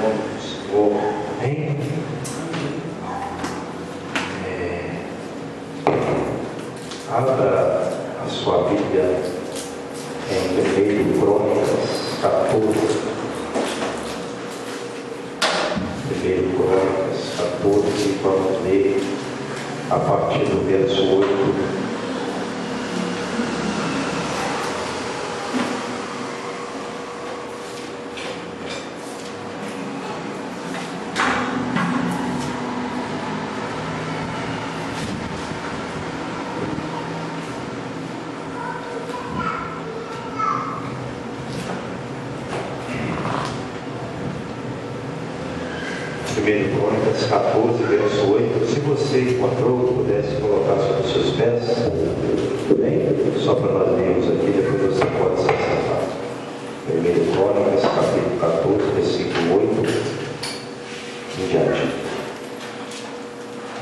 do Senhor. Amém? Abra a sua Bíblia em 1 Crônicas 14. 1 Crônicas 14, vamos ler a partir do verso 8. Crônicas 14, verso 8. Se você encontrou, pudesse colocar sobre os seus pés, bem, só para nós lermos aqui, depois você pode se assentar. 1 Crônicas, capítulo 14, versículo 8 em diante.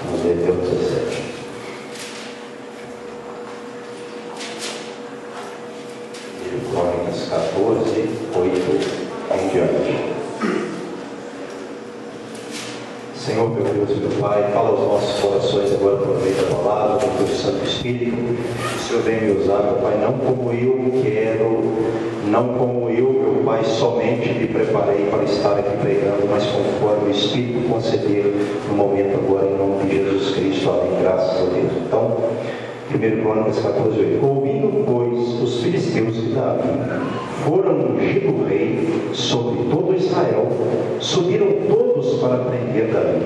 Vamos ler até o 17. 1 Crônicas 14, 8 em diante. Senhor, meu Deus e meu Pai, fala aos nossos corações agora por meio da palavra, com o Santo Espírito. O Senhor vem me usar, meu Pai, não como eu quero, não como eu, meu Pai, somente me preparei para estar aqui pregando, mas conforme o Espírito conceder no momento agora, em nome de Jesus Cristo. Amém. Graças a Deus. Então, 1 Crônicas 14, 8. Ouvindo, pois, os filisteus de Davi foram ungido rei sobre todo Israel, subiram todos para prender Davi.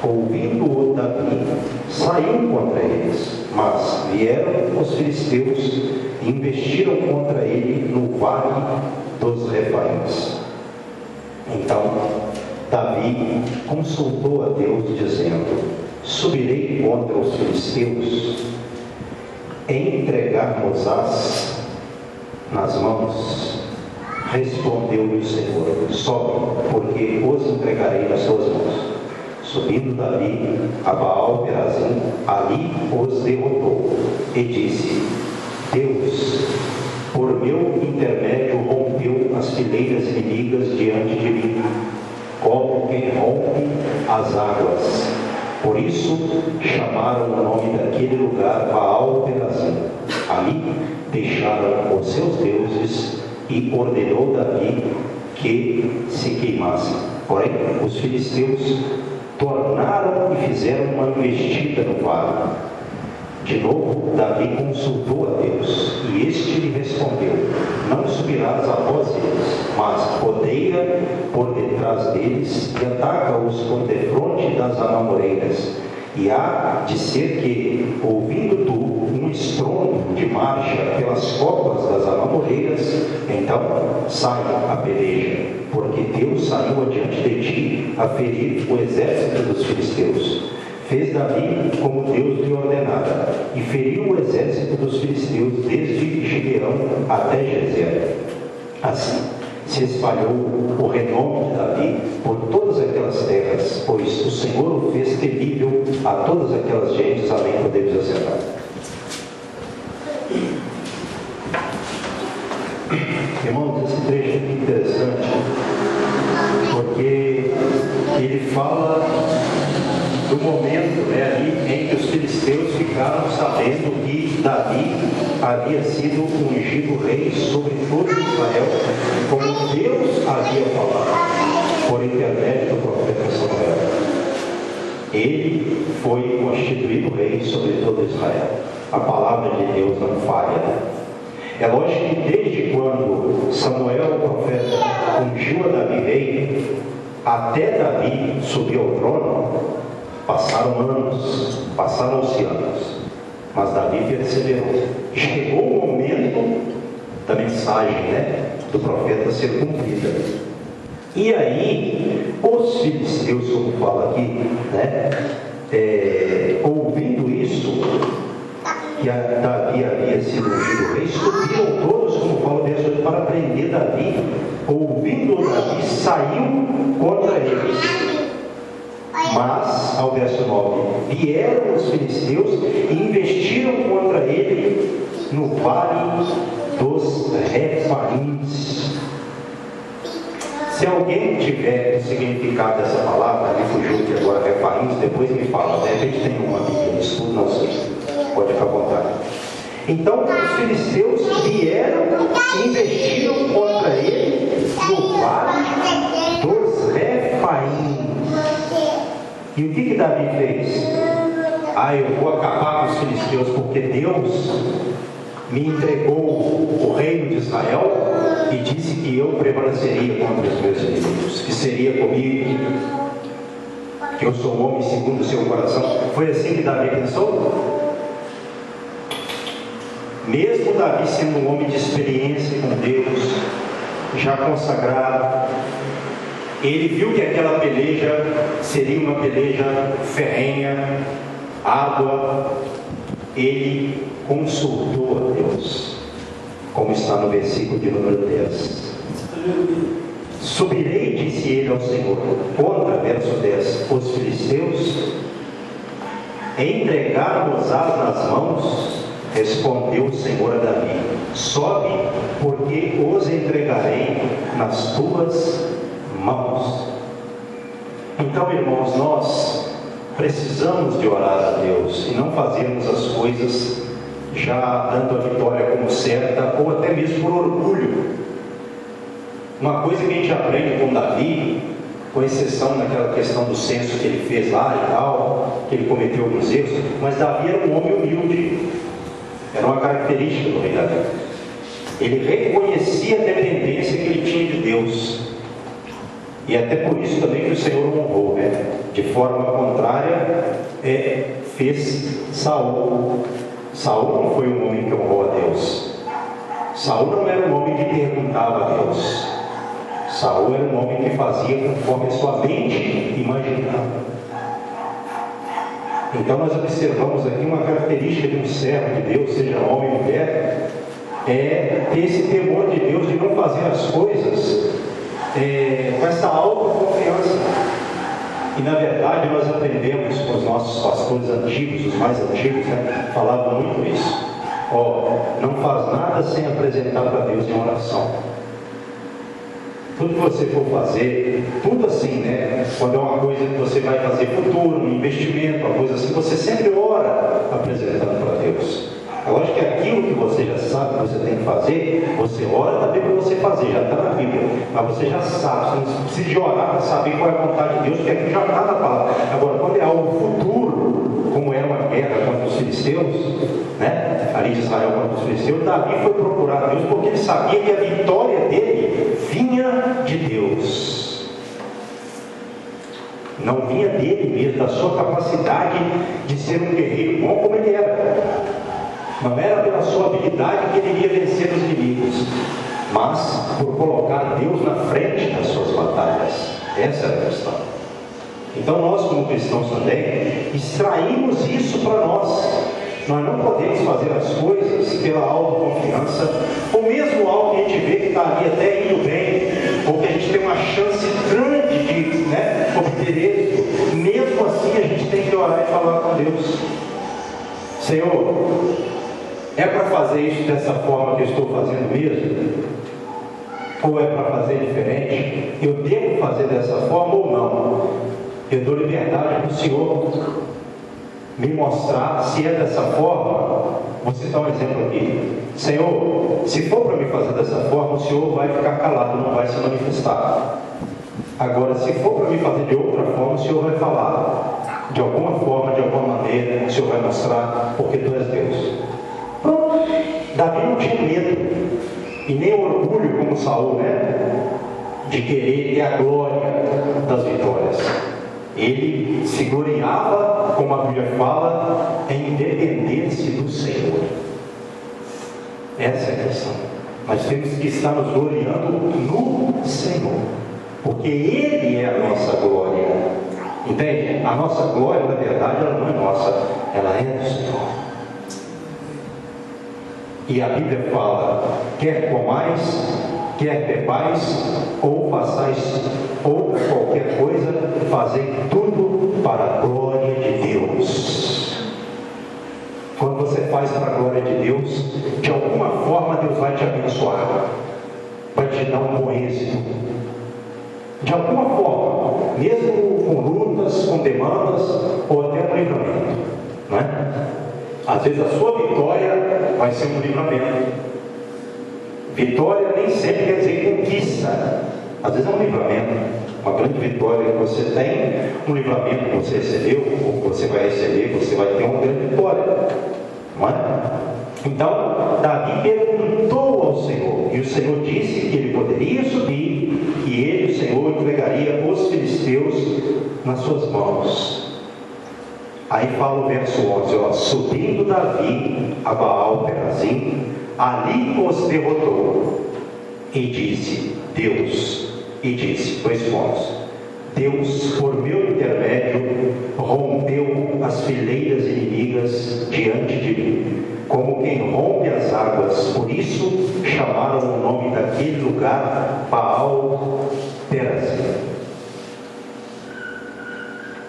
Ouvindo-o Davi, saiu contra eles, mas vieram os filisteus e investiram contra ele no vale dos Refaíns. Então Davi consultou a Deus, dizendo: subirei contra os filisteus, entregar-nos-ás nas mãos? Respondeu-lhe o Senhor: sobe, porque os entregarei nas tuas mãos. Subindo Davi a Baal-Perazim, ali os derrotou, e disse: Deus, por meu intermédio, rompeu as fileiras inimigas diante de mim, como quem rompe as águas. Por isso chamaram o nome daquele lugar Baal-Perazim. Ali deixaram os seus deuses e ordenou Davi que se queimassem. Porém, os filisteus tornaram e fizeram uma investida no vale. De novo, Davi consultou a Deus, e este lhe respondeu: não subirás após eles, mas rodeia por detrás deles e ataca-os por defronte das amamoreiras. E há de ser que, ouvindo tu um estrondo de marcha pelas copas das amamoreiras, então sai a peleja, porque Deus saiu adiante de ti a ferir o exército dos filisteus. Fez Davi como Deus lhe ordenara, e feriu o exército dos filisteus desde Gibeão até Gezer. Assim se espalhou o renome de Davi por todas aquelas terras, pois o Senhor o fez temível a todas aquelas gentes. Amém. Podemos assentar. Irmãos, esse trecho é muito interessante, porque ele fala do momento, ali em que os filisteus ficaram sabendo que Davi havia sido ungido rei sobre todo Israel, como Deus havia falado por intermédio do profeta Samuel. Ele foi constituído rei sobre todo Israel. A palavra de Deus não falha. É lógico que desde quando Samuel, o profeta, ungiu a Davi rei, até Davi subir ao trono, passaram anos, passaram-se anos, mas Davi perseverou. Chegou o momento da mensagem, do profeta ser cumprida. E aí, os filisteus, como fala aqui, ouvindo isso, que Davi havia sido ungido rei, subiram todos, como fala o verso 8, para prender Davi. Ouvindo Davi, saiu contra eles. Mas, ao verso 9, vieram os filisteus e investiram contra ele no vale dos Refaíns. Se alguém tiver o significado dessa palavra, me fugiu aqui agora, refaíns, depois me fala. De repente tem uma Bíblia de estudo, não sei. Pode ficar à vontade. Então, os filisteus vieram e investiram contra ele no vale dos Refaíns. E o que Davi fez? Eu vou acabar com os filisteus, porque Deus me entregou o reino de Israel e disse que eu prevaleceria contra os meus inimigos, que seria comigo, que eu sou um homem segundo o seu coração. Foi assim que Davi pensou? Mesmo Davi sendo um homem de experiência com Deus, já consagrado, ele viu que aquela peleja seria uma peleja ferrenha, árdua. Ele consultou a Deus, como está no versículo de número 10. Subirei, disse ele ao Senhor, contra, verso 10, os filisteus, entregar-nos-ás nas mãos. Respondeu o Senhor a Davi: sobe, porque os entregarei nas tuas mãos. Então, irmãos, nós precisamos de orar a Deus e não fazermos as coisas já dando a vitória como certa, ou até mesmo por orgulho. Uma coisa que a gente aprende com Davi, com exceção naquela questão do censo que ele fez lá e tal, que ele cometeu alguns erros, mas Davi era um homem humilde. Era uma característica do rei Davi. Ele reconhecia a dependência que ele tinha de Deus. E até por isso também que o Senhor o honrou, né? De forma contrária, fez Saul. Saul não foi um homem que honrou a Deus. Saul não era um homem que perguntava a Deus. Saul era um homem que fazia conforme a sua mente imaginava. Então nós observamos aqui uma característica de um servo de Deus, seja homem ou mulher, é ter esse temor de Deus, de não fazer as coisas com essa autoconfiança. E na verdade nós aprendemos com os nossos pastores antigos, os mais antigos, né, falavam muito isso. Não faz nada sem apresentar para Deus em oração. Tudo que você for fazer, tudo assim, né? Quando é uma coisa que você vai fazer futuro, um investimento, uma coisa assim, você sempre ora apresentando para Deus. É lógico que aquilo que você já sabe que você tem que fazer, você ora também para você fazer, já está na Bíblia. Mas você já sabe, você não precisa de orar para saber qual é a vontade de Deus, porque aquilo já está na palavra. Agora, quando é algo futuro, como era uma guerra contra os filisteus, né? Ali de Israel contra os filisteus, Davi foi procurar Deus porque ele sabia que a vitória dele vinha de Deus. Não vinha dele mesmo, da sua capacidade de ser um guerreiro bom como ele era. Não era pela sua habilidade que ele iria vencer os inimigos, mas por colocar Deus na frente das suas batalhas. Essa é a questão. Então nós, como cristãos também, extraímos isso para nós. Nós não podemos fazer as coisas pela autoconfiança, ou mesmo algo que a gente vê que está ali até indo bem, ou que a gente tem uma chance grande de obter êxito. Mesmo assim a gente tem que orar e falar com Deus: Senhor, é para fazer isso dessa forma que eu estou fazendo mesmo? Ou é para fazer diferente? Eu devo fazer dessa forma ou não? Eu dou liberdade para o Senhor me mostrar se é dessa forma. Vou citar um exemplo aqui. Senhor, se for para me fazer dessa forma, o Senhor vai ficar calado, não vai se manifestar. Agora, se for para me fazer de outra forma, o Senhor vai falar. De alguma forma, de alguma maneira, o Senhor vai mostrar, porque Tu és Deus. Pronto. Davi não tinha medo e nem orgulho como Saul, né? De querer ter a glória das vitórias. Ele se gloriava, como a Bíblia fala, em depender-se do Senhor. Essa é a questão. Nós temos que estar nos gloriando no Senhor, porque Ele é a nossa glória. Entende? A nossa glória, na verdade, ela não é nossa, ela é do Senhor. E a Bíblia fala: quer comais, quer bebais, ou façais, ou qualquer coisa, fazei tudo para a glória de Deus. Quando você faz para a glória de Deus, de alguma forma Deus vai te abençoar, vai te dar um bom êxito. de alguma forma, mesmo com lutas, com demandas, ou até um livramento, não é? Às vezes a sua vitória vai ser um livramento. Vitória nem sempre quer dizer conquista, às vezes é um livramento. Uma grande vitória que você tem, um livramento que você recebeu, ou que você vai receber, você vai ter uma grande vitória, não é? Então, Davi perguntou ao Senhor, e o Senhor disse que ele poderia subir, e ele, o Senhor, entregaria os filisteus nas suas mãos. Aí fala o verso 11, ó, subindo Davi a Baal-Perazim, ali os derrotou, e disse, dois pontos, Deus, por meu intermédio, rompeu as fileiras inimigas diante de mim, como quem rompe as águas. Por isso chamaram o nome daquele lugar Baal-Perazim.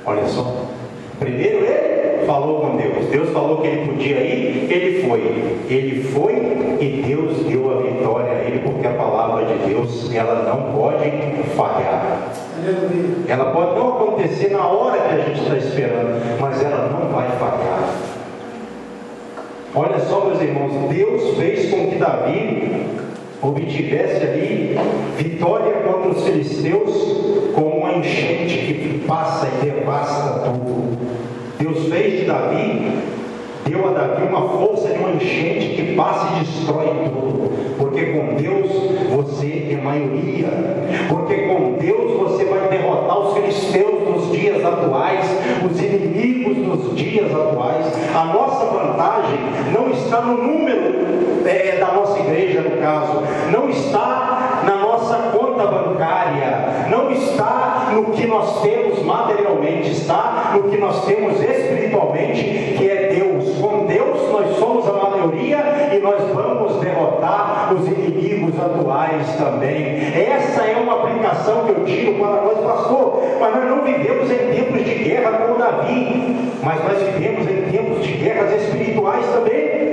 Olha só, primeiro ele falou com Deus, Deus falou que ele podia ir, ele foi e Deus deu a vitória a ele, porque a palavra de Deus, ela não pode falhar. Ela pode não acontecer na hora que a gente está esperando, mas ela não vai falhar. Olha só, meus irmãos, Deus fez com que Davi obtivesse ali vitória contra os filisteus, com uma enchente que passa e devasta tudo. Deus fez de Davi, deu a Davi uma força de uma enchente que passa e destrói tudo, porque com Deus você é maioria, porque com Deus você vai derrotar os filisteus nos dias atuais, os inimigos nos dias atuais. A nossa vantagem não está no número da nossa igreja, no caso, não está na nossa conta bancária, não está no que nós temos materialmente, está no que nós temos espiritualmente, que é Deus. Com Deus nós somos a maioria e nós vamos derrotar os inimigos atuais também. Essa é uma aplicação que eu tiro para nós, pastor. Mas nós não vivemos em tempos de guerra como Davi, mas nós vivemos em tempos de guerras espirituais também.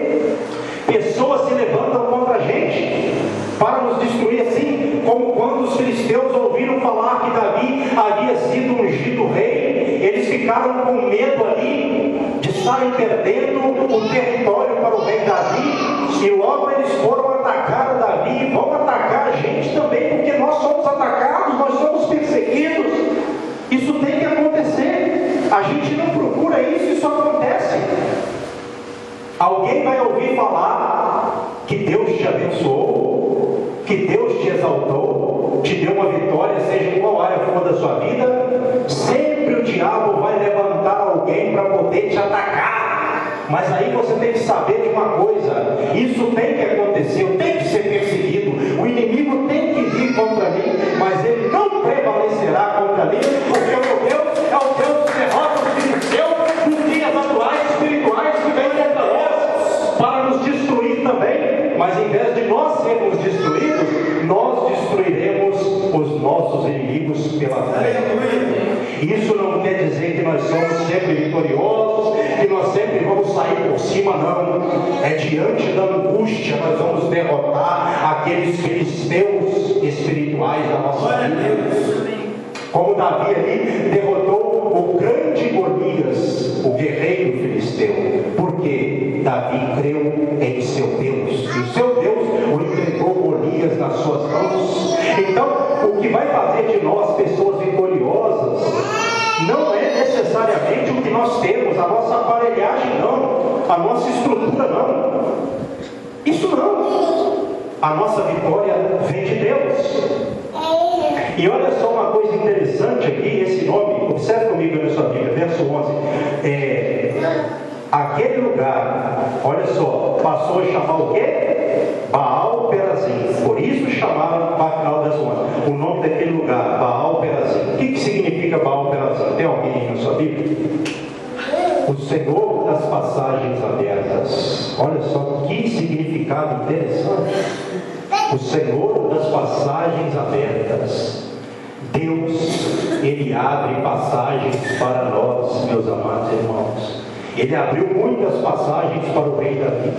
Pessoas se levantam contra a gente para nos destruir, assim como quando os filisteus ouviram falar que Davi havia sido ungido rei, eles ficaram com medo ali de estarem perdendo o território para o rei Davi, e logo eles foram atacar Davi e vão atacar a gente também, porque nós somos atacados, nós somos perseguidos. Isso tem que acontecer. A gente não procura isso, isso acontece. Alguém vai ouvir falar que Deus te abençoou, que Deus te exaltou, te deu uma vitória, seja em qual área for da sua vida. Sempre o diabo vai levantar alguém para poder te atacar. Mas aí você tem que saber de uma coisa: isso tem que acontecer, eu tenho que ser perseguido, o inimigo tem que vir contra mim, mas ele não prevalecerá contra mim, porque o meu Deus é o Deus que derrota os filisteus nos dias atuais espirituais que vem contra nós para nos destruir também. Mas em vez de nós sermos destruídos, nós destruiremos os nossos inimigos pela fé. Isso não quer dizer que nós somos sempre vitoriosos, que nós sempre vamos sair por cima, não. É diante da angústia nós vamos derrotar aqueles filisteus espirituais da nossa vida. Como Davi ali derrotou o grande Golias, o guerreiro filisteu. Porque Davi creu em seu Deus, e o seu Deus o entregou Golias nas suas mãos. Então, o que vai fazer de nós pessoas vitoriosas não é necessariamente o que nós temos, a nossa aparelhagem não, a nossa estrutura não. Isso não. A nossa vitória vem de Deus. E olha só uma coisa interessante aqui, esse nome, observe comigo na sua Bíblia, verso 11. Aquele lugar, olha só, passou a chamar o quê? Baal-Perazim. Por isso chamaram Baal das Ondas. O nome daquele lugar, Baal-Perazim. O que significa Baal-Perazim? Tem alguém na sua Bíblia? O Senhor das passagens abertas. Olha só que significado interessante. O Senhor das passagens abertas. Deus, Ele abre passagens para nós, meus amados irmãos. Ele abriu muitas passagens para o rei Davi.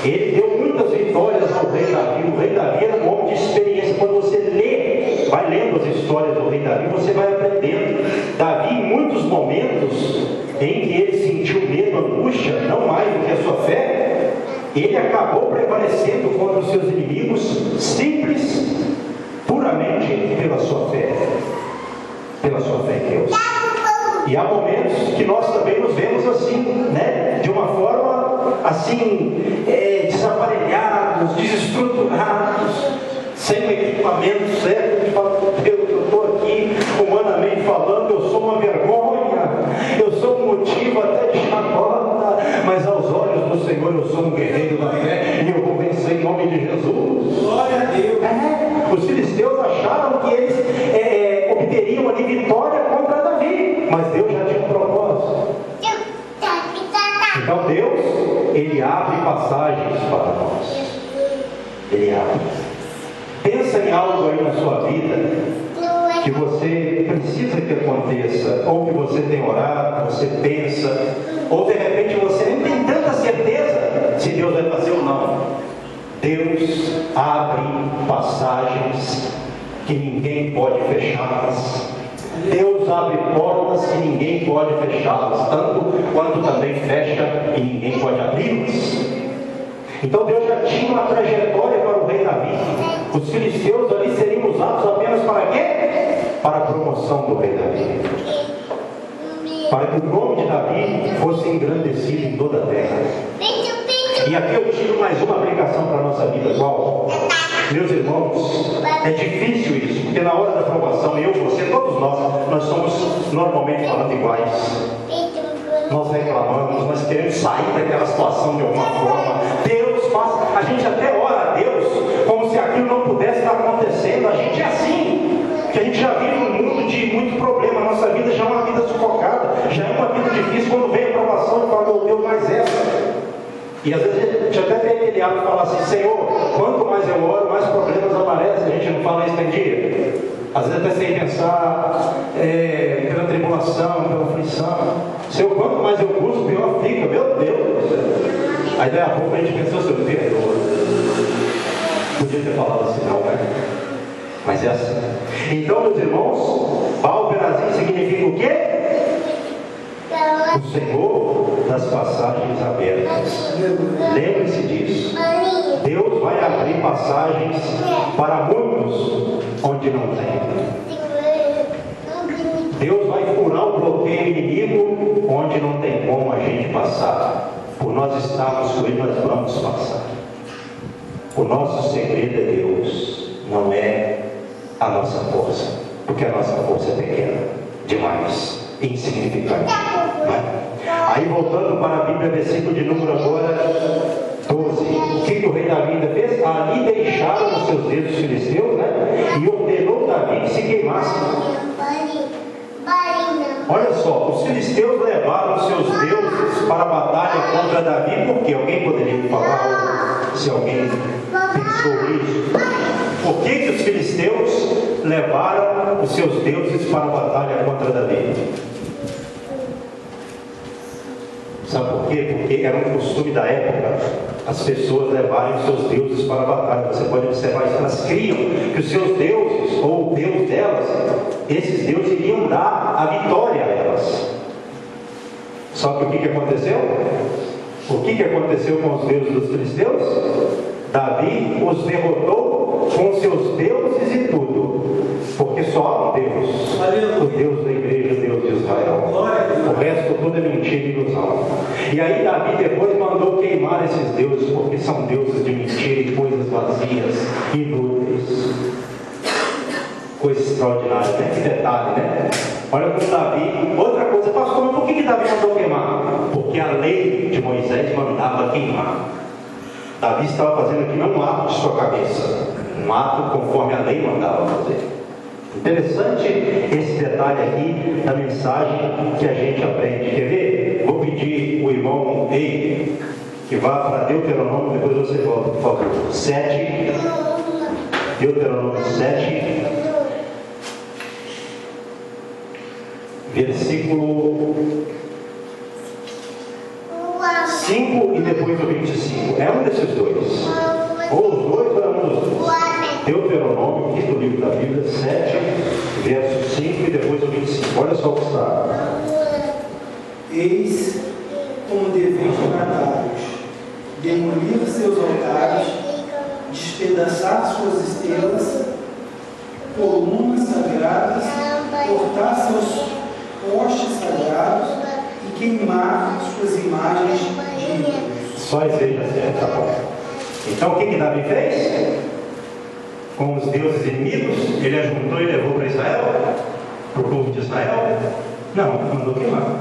Ele deu muitas vitórias ao rei Davi. O rei Davi era um homem de experiência. Quando você lê vai lendo as histórias do rei Davi, você vai aprendendo. Davi, em muitos momentos em que ele sentiu medo, angústia, não mais do que a sua fé, ele acabou prevalecendo contra os seus inimigos, simples, puramente pela sua fé em Deus. E há momentos que nós também nos vemos assim, né? De uma forma assim, desaparelhados, desestruturados, sem o equipamento certo, de falar, meu Deus, eu estou aqui humanamente falando, eu sou uma vergonha, eu sou um motivo até de chacota, mas aos olhos do Senhor eu sou um guerreiro da fé e eu vou vencer em nome de Jesus. Glória a Deus. Os filisteus acharam que eles obteriam ali vitória contra Davi, mas Deus já tinha um propósito. Então Deus, Ele abre passagens para nós. Ele abre. Pensa em algo aí na sua vida que você precisa que aconteça, ou que você tem orado, você pensa, ou de repente você nem tem tanta certeza se Deus vai fazer ou não. Deus abre passagens que ninguém pode fechá-las. Deus abre portas que ninguém pode fechá-las, tanto quanto também fecha e ninguém pode abri-las. Então Deus já tinha uma trajetória para o rei Davi. Os filisteus ali seriam usados apenas para quê? Para a promoção do rei Davi. Para que o nome de Davi fosse engrandecido em toda a terra. E aqui eu tiro mais uma aplicação para a nossa vida atual. Meus irmãos, é difícil isso, porque na hora da provação, eu, você, todos nós somos normalmente falando iguais. Nós reclamamos, nós queremos sair daquela situação de alguma forma. Deus faz, a gente até ora a Deus como se aquilo não pudesse estar acontecendo. A gente é assim, que a gente já vive um mundo de muito problema. A nossa vida já é uma vida sufocada, já é uma vida difícil. Quando vem a provação, eu falo, meu Deus, mais essa. E às vezes a gente até tem aquele hábito de falar assim, Senhor, quanto mais eu oro, mais problemas aparecem. A gente não fala isso tem dia. Às vezes até sem pensar, pela tribulação, pela aflição. Senhor, quanto mais eu busco, pior fica, meu Deus. Aí daí a pouco a gente pensou, Senhor, perdoa. Podia ter falado assim, não, né? Mas é assim. Então, meus irmãos, Baal-Perazim significa o quê? O Senhor das passagens abertas. Lembre-se disso. Deus vai abrir passagens para muitos onde não tem. Deus vai furar o bloqueio inimigo onde não tem como a gente passar. Por nós estarmos com Ele, nós vamos passar. O nosso segredo é Deus, não é a nossa força, porque a nossa força é pequena demais, insignificante. Aí voltando para a Bíblia, versículo de número agora 12. O que o rei Davi ainda fez? Ali deixaram os seus dedos filisteus, né? E ordenou Davi que se queimasse. Olha só, os filisteus levaram os seus deuses para a batalha contra Davi, porque alguém poderia falar, se alguém pensou isso, por que os filisteus levaram os seus deuses para a batalha contra Davi? Sabe por quê? Porque era um costume da época as pessoas levarem os seus deuses para a batalha. Você pode observar isso, elas criam que os seus deuses, ou o Deus delas, esses deuses iriam dar a vitória a elas. Só que o que aconteceu? O que aconteceu com os deuses dos filisteus? Davi os derrotou com seus deuses e tudo, porque só há um Deus, o Deus da igreja, o Deus de Israel. O resto tudo é mentira e ilusão. E aí Davi depois mandou queimar esses deuses, porque são deuses de mentira e coisas vazias, inúteis. Coisa extraordinária, né? Que detalhe, né? Olha como Davi, outra coisa, pastor, mas por que Davi mandou queimar? Porque a lei de Moisés mandava queimar. Davi estava fazendo aqui não um ato de sua cabeça, um ato conforme a lei mandava fazer. Interessante esse detalhe aqui da mensagem que a gente aprende. Quer ver? Vou pedir o irmão Ei que vá para Deuteronômio, depois você volta, por favor. 7, Deuteronômio 7, versículo 5 e depois o 25. É um desses dois. Ou os dois ou é um dos dois. Deuteronômio, quinto livro da Bíblia, 17, verso 5 e depois o 25. Olha só o que está. Eis como deveis tratar-os: demolir seus altares, despedaçar suas estrelas, colunas sagradas, cortar seus postes sagrados e queimar suas imagens de ídolos. Só esse aí já serve, tá bom. Então o que Davi fez? Com os deuses inimigos, ele ajuntou e levou para Israel? Para o povo de Israel? Não, mandou queimar.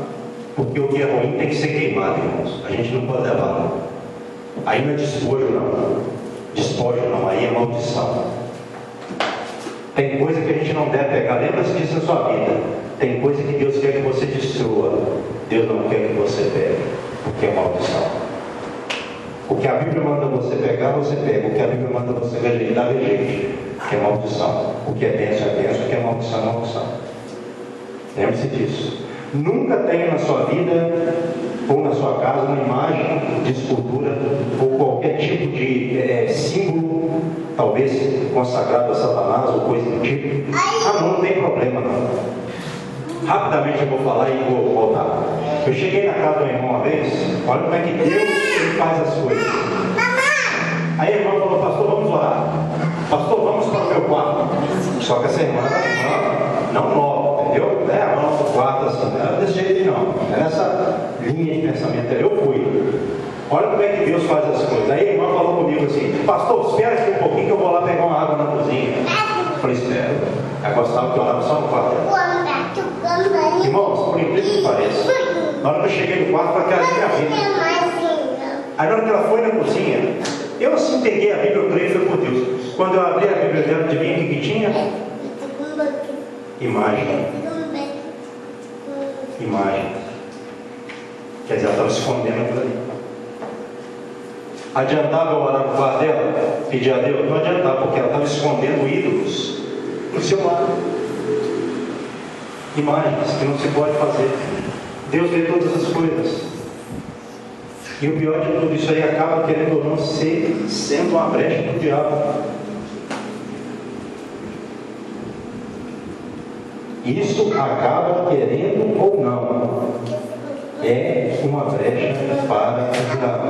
Porque o que é ruim tem que ser queimado, irmãos. A gente não pode levar, não. Aí não é despojo, não. Despojo, não. Aí é maldição. Tem coisa que a gente não deve pegar. Lembra-se disso na sua vida. Tem coisa que Deus quer que você destrua. Deus não quer que você pegue, porque é maldição. O que a Bíblia manda você pegar, você pega. O que a Bíblia manda você rejeitar, rejeite, que é maldição. O que é bênção, o que é maldição, é maldição. Lembre-se disso. Nunca tenha na sua vida ou na sua casa uma imagem de escultura ou qualquer tipo de símbolo, talvez consagrado a Satanás ou coisa do tipo. Não tem problema não. Rapidamente eu vou falar e vou voltar. Eu cheguei na casa do irmão uma vez. Olha como é que Deus ele faz as coisas. Aí a irmã falou: pastor, vamos orar. Pastor, vamos para o meu quarto. Só que essa irmã não nova, entendeu? A nossa quarto assim, não é desse jeito não. É nessa linha de pensamento. Eu fui. Olha como é que Deus faz as coisas. Aí a irmã falou comigo assim: pastor, espera aqui um pouquinho que eu vou lá pegar uma água na cozinha. Eu falei: espera. Ela gostava que eu orava só no quarto. Irmãos, por incrível que pareça, na hora que eu cheguei no quarto, para que minha Bíblia. Aí na hora que ela foi na cozinha, eu assim peguei a Bíblia, eu creio, foi por Deus. Quando eu abri a Bíblia dela, adivinha o que tinha? Imagem. Quer dizer, ela estava escondendo aquilo ali. Adiantava eu orar no quarto dela, pedir a Deus? Não adiantava, porque ela estava escondendo ídolos no seu lado. Imagens que não se pode fazer. Deus vê todas as coisas. E o pior de tudo isso aí acaba, querendo ou não, sendo uma brecha para o diabo. Isso acaba, querendo ou não, é uma brecha para o diabo.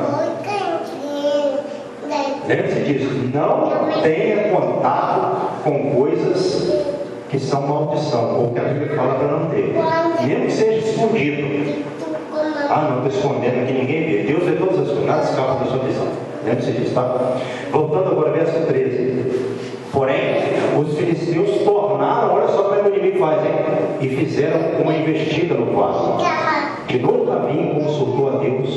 Lembre-se disso. Não tenha contato com coisas que são maldição, ou que a Bíblia fala para não ter, mesmo que seja escondido. Não, estou escondendo aqui, ninguém vê. Deus vê todas as coisas, nada escapa da sua visão. Lembre-se disso, tá? Voltando agora ao verso 13. Porém, os filisteus tornaram, olha só como é que o inimigo faz, hein? E fizeram uma investida no quarto. De novo Davi consultou a Deus,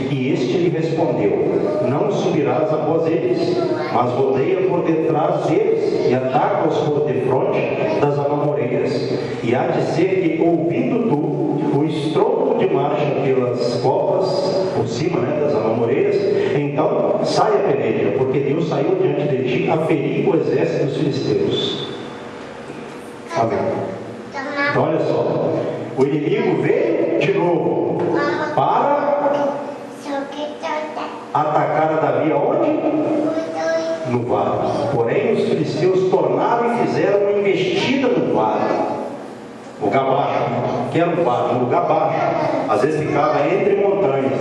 e este lhe respondeu: não subirás após eles, mas rodeia por detrás deles, e ataca-os por defronte das amamoreiras. E há de ser que, ouvindo tu o estrondo de marcha pelas copas, por cima das amamoreiras, então sai a peleja, porque Deus saiu diante de ti a ferir o exército dos filisteus. Amém. Então olha só, o inimigo veio de novo para atacar a Davi aonde? No vale. Porém os filisteus tornaram e fizeram uma investida no vale, lugar baixo. Que era um vale, um lugar baixo, às vezes ficava entre montanhas,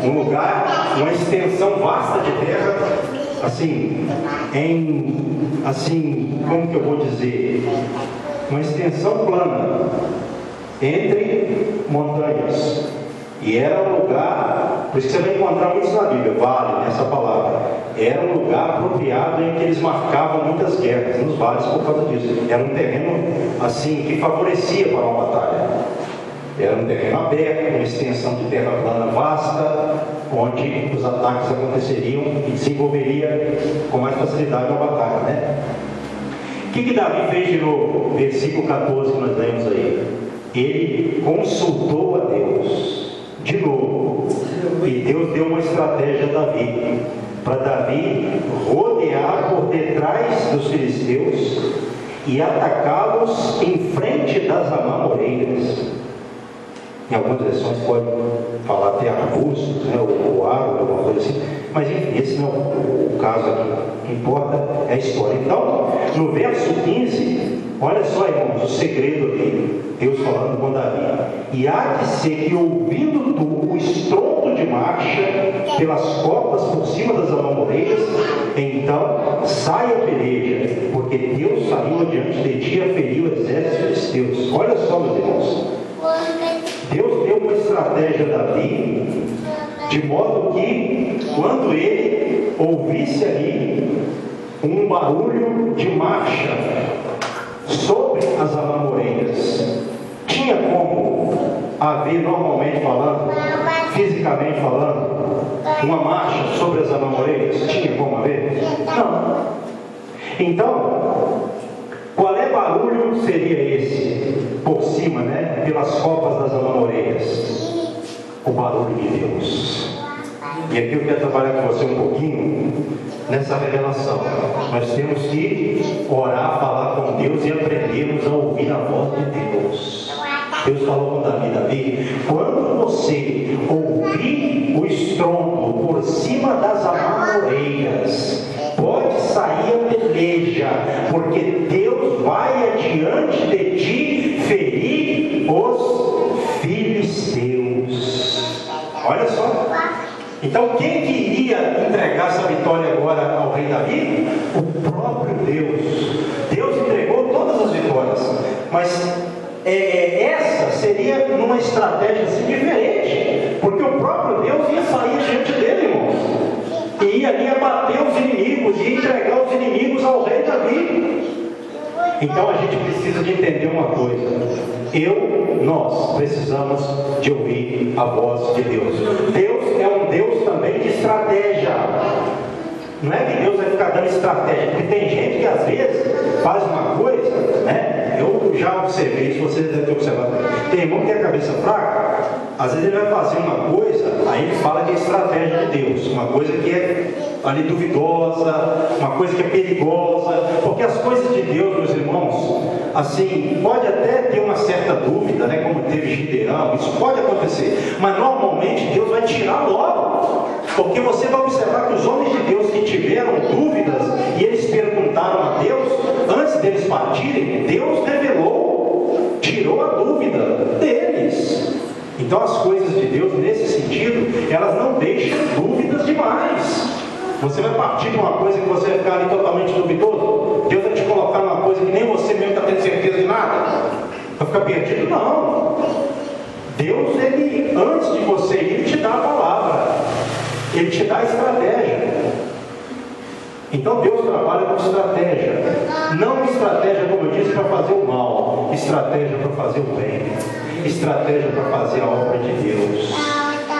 um lugar, uma extensão vasta de terra, como que eu vou dizer, uma extensão plana entre montanhas. E era um lugar, por isso que você vai encontrar muitos na Bíblia, vale, nessa palavra. Era um lugar apropriado em que eles marcavam muitas guerras, nos vales, por causa disso. Era um terreno, que favorecia para uma batalha. Era um terreno aberto, uma extensão de terra plana vasta, onde os ataques aconteceriam e desenvolveria com mais facilidade uma batalha, O que Davi fez de novo? Versículo 14 que nós lemos aí. Ele consultou a Deus de novo, e Deus deu uma estratégia a Davi, para Davi rodear por detrás dos filisteus e atacá-los em frente das amamoreiras. Em algumas versões pode falar até arbustos, ou árvore, alguma coisa assim, mas enfim, esse não é o caso aqui. O que importa é a história. Então, no verso 15, Olha só, irmãos, o segredo ali, Deus falando com Davi. E há de ser que, ouvindo tu o estrondo de marcha pelas copas por cima das amoreiras, então saia a peleja, porque Deus saiu adiante de ti e feriu o exército dos teus. Olha só, meus irmãos, Deus deu uma estratégia a Davi, de modo que, quando ele ouvisse ali um barulho de marcha sobre as amoreiras, tinha como haver, normalmente falando, fisicamente falando, uma marcha sobre as amoreiras? Tinha como haver? Não. Então, qual barulho seria esse? Por cima, né? Pelas copas das amoreiras. O barulho de Deus. E aqui eu quero trabalhar com você um pouquinho nessa revelação. Nós temos que orar, falar com Deus e aprendermos a ouvir a voz de Deus. Deus falou com Davi, quando você ouvir o estrondo por cima das amoreiras, pode sair a peleja, porque Deus vai adiante de ti ferir os filisteus. Olha só. Então, quem que iria entregar essa vitória agora ao rei Davi? O próprio Deus. Deus entregou todas as vitórias, mas essa seria numa estratégia assim diferente, porque o próprio Deus ia sair diante dele, irmãos, e ia ali abater os inimigos, e entregar os inimigos ao rei Davi. Então a gente precisa de entender uma coisa: nós precisamos de ouvir a voz de Deus. Deus é um Deus também de estratégia. Não é que Deus vai ficar dando estratégia, porque tem gente que às vezes faz uma coisa, né? Eu já observei isso, vocês devem ter observado. Tem irmão que tem a cabeça fraca, às vezes ele vai fazer uma coisa, aí ele fala que é estratégia de Deus, uma coisa que é ali duvidosa, uma coisa que é perigosa, porque as coisas de Deus, meus irmãos, assim, pode até ter uma certa dúvida, né? Como teve Gideão, isso pode acontecer, mas normalmente Deus vai tirar logo, porque você vai observar que os homens de Deus que tiveram dúvidas e eles perguntaram a Deus, antes deles partirem, Deus revelou, tirou a dúvida deles. Então as coisas de Deus nesse sentido, elas não deixam dúvidas demais. Você vai partir de uma coisa que você vai ficar ali totalmente duvidoso? Deus vai te colocar numa coisa que nem você mesmo está tendo certeza de nada? Vai ficar perdido? Não. Deus, ele, antes de você ir, ele te dá a palavra, ele te dá a estratégia. Então Deus trabalha com estratégia, não estratégia, como eu disse, para fazer o mal, estratégia para fazer o bem, estratégia para fazer a obra de Deus.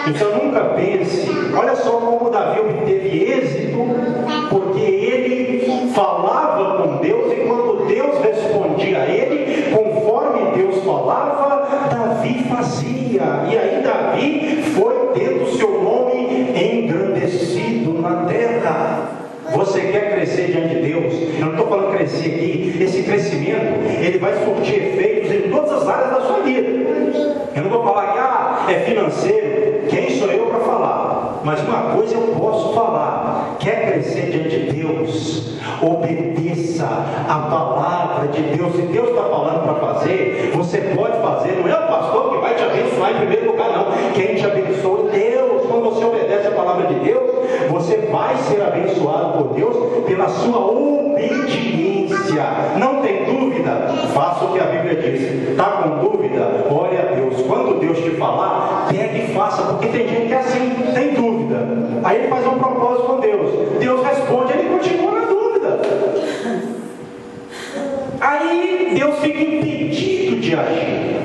Então nunca pense, olha só como Davi obteve êxito, porque ele falava com Deus, e quando Deus respondia a ele, conforme Deus falava, Davi fazia, e aí Davi foi tendo seu nome engrandecido na terra. Você quer crescer diante de Deus? Eu não estou falando crescer aqui. Esse crescimento, ele vai surtir efeitos em todas as áreas da sua vida. Eu não vou falar que é financeiro. Quem sou eu para falar? Mas uma coisa eu posso falar: quer crescer diante de Deus? Obedeça a palavra de Deus. Se Deus está falando para fazer, você pode fazer. Não é o pastor que vai te abençoar em primeiro lugar, não. Quem te abençoa é Deus. Quando você obedece a palavra de Deus, você vai ser abençoado por Deus pela sua obediência. Não tem dúvida? Faça o que a Bíblia diz. Está com dúvida? Ore a Deus. Quando Deus te falar, pegue e faça, porque tem gente que é assim, tem dúvida. Aí ele faz um propósito com Deus. Deus responde, ele continua na dúvida. Aí Deus fica impedido de agir.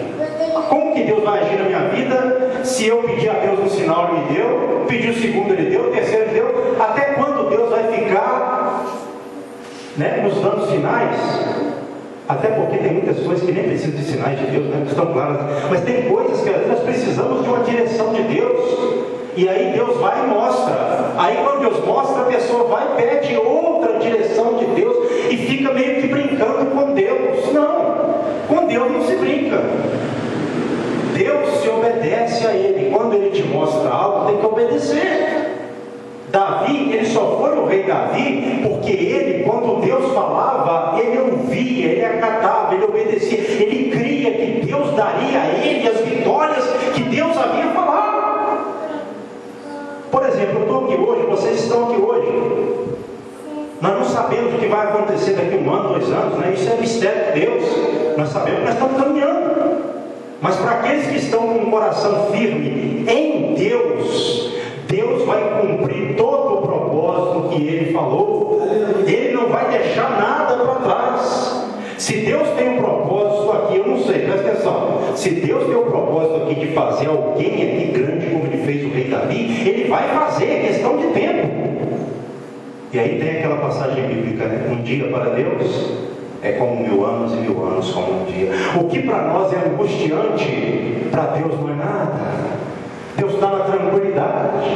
Como que Deus vai agir na minha vida se eu pedir a Deus um sinal, Ele me deu, pedir o segundo, Ele deu, o terceiro, Ele deu? Até quando Deus vai ficar, né, nos dando sinais? Até porque tem muitas coisas que nem precisam de sinais de Deus, né, que estão claras, mas tem coisas que às vezes nós precisamos de uma direção de Deus, e aí Deus vai e mostra. Aí quando Deus mostra, a pessoa vai e pede outra direção de Deus e fica meio que brincando com Deus. Não, com Deus não se brinca. Deus se obedece a Ele. Quando Ele te mostra algo, tem que obedecer. Davi, ele só foi o rei Davi porque ele, quando Deus falava, ele ouvia, ele acatava, ele obedecia, ele cria que Deus daria a ele as vitórias que Deus havia falado. Por exemplo, eu estou aqui hoje, vocês estão aqui hoje. Nós não sabemos o que vai acontecer daqui 1 ano, 2 anos, né? Isso é mistério de Deus. Nós sabemos que nós estamos caminhando. Mas para aqueles que estão com o coração firme em Deus, Deus vai cumprir todo o propósito que Ele falou. Ele não vai deixar nada para trás. Se Deus tem um propósito aqui, eu não sei, presta atenção. Se Deus tem um propósito aqui de fazer alguém aqui grande, como Ele fez o rei Davi, Ele vai fazer, é questão de tempo. E aí tem aquela passagem bíblica, né? Um dia para Deus é como 1000 anos e 1000 anos como um dia. O que para nós é angustiante, para Deus não é nada. Deus está na tranquilidade.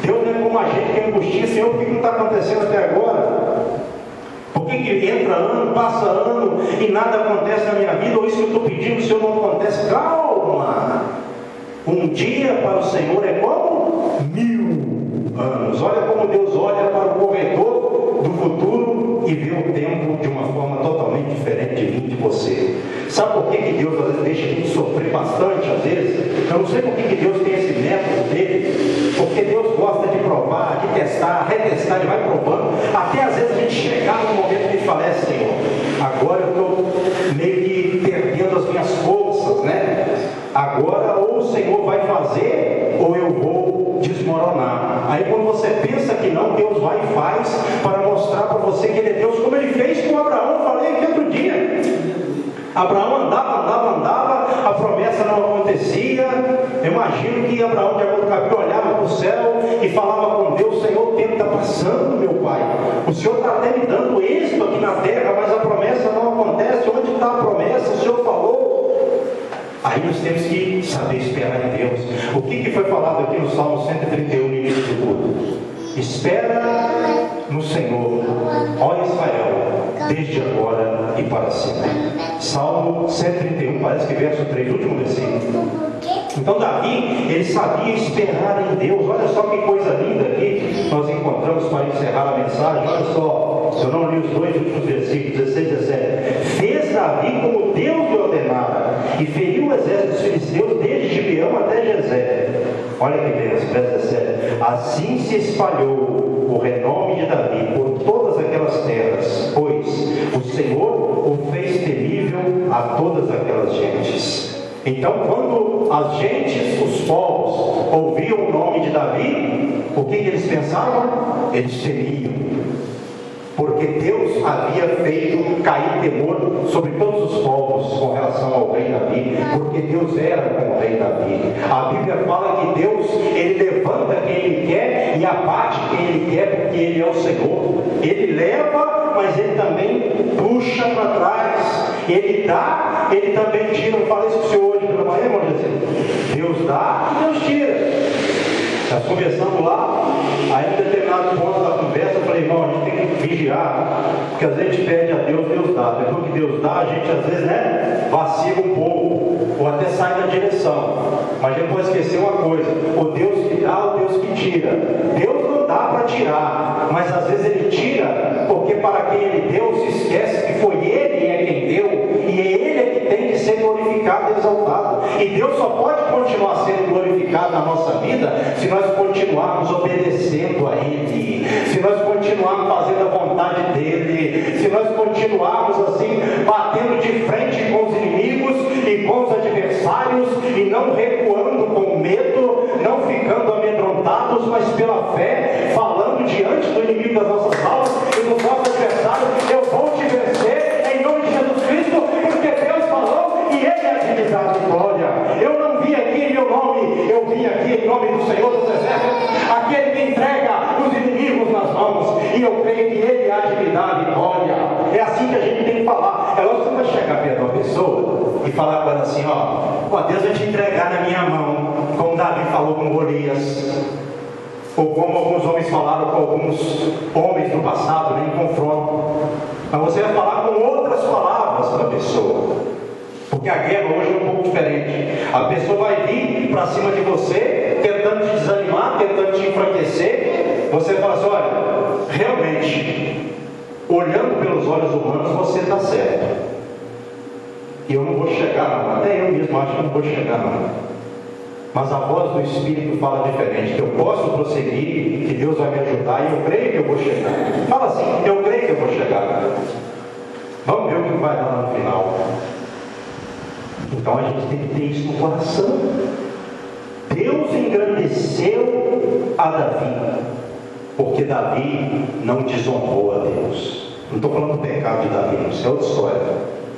Deus não é como a gente que angustia, Senhor, por que não está acontecendo até agora? Por que entra ano, passa ano e nada acontece na minha vida? Ou isso que eu estou pedindo, o Senhor não acontece? Calma! Um dia para o Senhor é como 1000 anos. Olha como Deus olha para o corredor do futuro e vê o tempo de uma forma totalmente diferente de mim, de você. Sabe por que Deus às vezes deixa a gente sofrer bastante, às vezes? Eu não sei por que Deus tem esse método dele, porque Deus gosta de provar, de testar, retestar, ele vai provando, até às vezes a gente chegar no momento que ele fala, Senhor, agora eu estou meio que perdendo as minhas forças, né? Agora ou o Senhor vai fazer, ou eu vou desmoronar. Aí quando você pensa que não, Deus vai e faz, para mostrar para você que Ele é Deus, como Ele fez com Abraão. Eu falei aqui outro dia, Abraão andava, a promessa não acontecia. Eu imagino que Abraão, de acordo com a Bíblia, olhava para o céu e falava com Deus, Senhor, o tempo está passando, meu Pai, o Senhor está até me dando êxito aqui na terra, mas a promessa não acontece. Onde está a promessa? O Senhor falou. Aí nós temos que saber esperar em Deus. O que foi falado aqui no Salmo 131, no início de tudo? Espera no Senhor, ó Israel, desde agora e para sempre. Salmo 131, parece que verso 3, último versículo. Então Davi, ele sabia esperar em Deus. Olha só que coisa linda aqui nós encontramos para encerrar a mensagem. Olha só, se eu não li os 2 últimos versículos, 16 e 17. Fez Davi como Deus lhe ordenara, e feriu o exército dos filisteus desde Gibeão até Jezé. Olha que verso, verso 17. Assim se espalhou o renome de Davi por todas aquelas terras, pois o Senhor o fez temível a todas aquelas gentes. Então, quando as gentes, os povos, ouviam o nome de Davi, o que eles pensavam? Eles temiam. Porque Deus havia feito cair temor sobre todos os povos com relação ao rei Davi, porque Deus era com o rei Davi. A Bíblia fala que Deus, Ele levanta quem Ele quer e abate quem Ele quer, porque Ele é o Senhor. Ele leva, mas Ele também puxa para trás. Ele dá, Ele também tira. Eu falei isso para o senhor hoje pela manhã, irmão Jesus. Deus dá e Deus tira. Nós conversamos lá, aí em determinado ponto da conversa, eu falei, irmão, a gente tem que vigiar, porque às vezes a gente pede a Deus, Deus dá. Depois que Deus dá, a gente às vezes, né, vacila um pouco, ou até sai da direção. Mas a gente pode esquecer uma coisa, o Deus que dá, o Deus que tira. Deus não dá para tirar, mas às vezes Ele tira, porque para quem Ele deu, se esquece que foi Ele é quem deu, e é Ele é que tem que ser glorificado e exaltado. E Deus só pode continuar sendo glorificado na nossa vida se nós continuarmos obedecendo a Ele, se nós continuarmos fazendo a vontade dEle, se nós continuarmos assim, batendo de frente com os inimigos e com os adversários, e não recuando com medo, não ficando amedrontados, mas pela fé, falando diante do inimigo das nossas almas e do nosso adversário, eu vou te vencer em nome de Jesus Cristo, porque Deus falou e Ele é de dar vitória. Eu não vim aqui em meu nome, eu vim aqui em nome do Senhor dos Exércitos, aquele que entrega os inimigos nas mãos, e eu creio que Ele há de me dar a vitória. É assim que a gente tem que falar. É lógico que você vai chegar perto de uma pessoa e falar com ela assim, ó, Deus vai te entregar na minha mão, como Davi falou com Golias, ou como alguns homens falaram com alguns homens do passado, em confronto. Mas você vai falar com outras palavras para a pessoa, porque a guerra hoje é um pouco diferente. A pessoa vai vir para cima de você, tentando te desanimar, tentando te enfraquecer, você fala assim, olha, realmente, olhando pelos olhos humanos, você está certo. E eu não vou chegar lá, até eu mesmo acho que não vou chegar lá. Mas a voz do Espírito fala diferente, que eu posso prosseguir, que Deus vai me ajudar e eu creio que eu vou chegar. Fala assim, eu creio que eu vou chegar. Vamos ver o que vai dar lá no final. Então a gente tem que ter isso no coração. Deus engrandeceu a Davi, porque Davi não desonrou a Deus. Não estou falando do pecado de Davi, isso é outra história.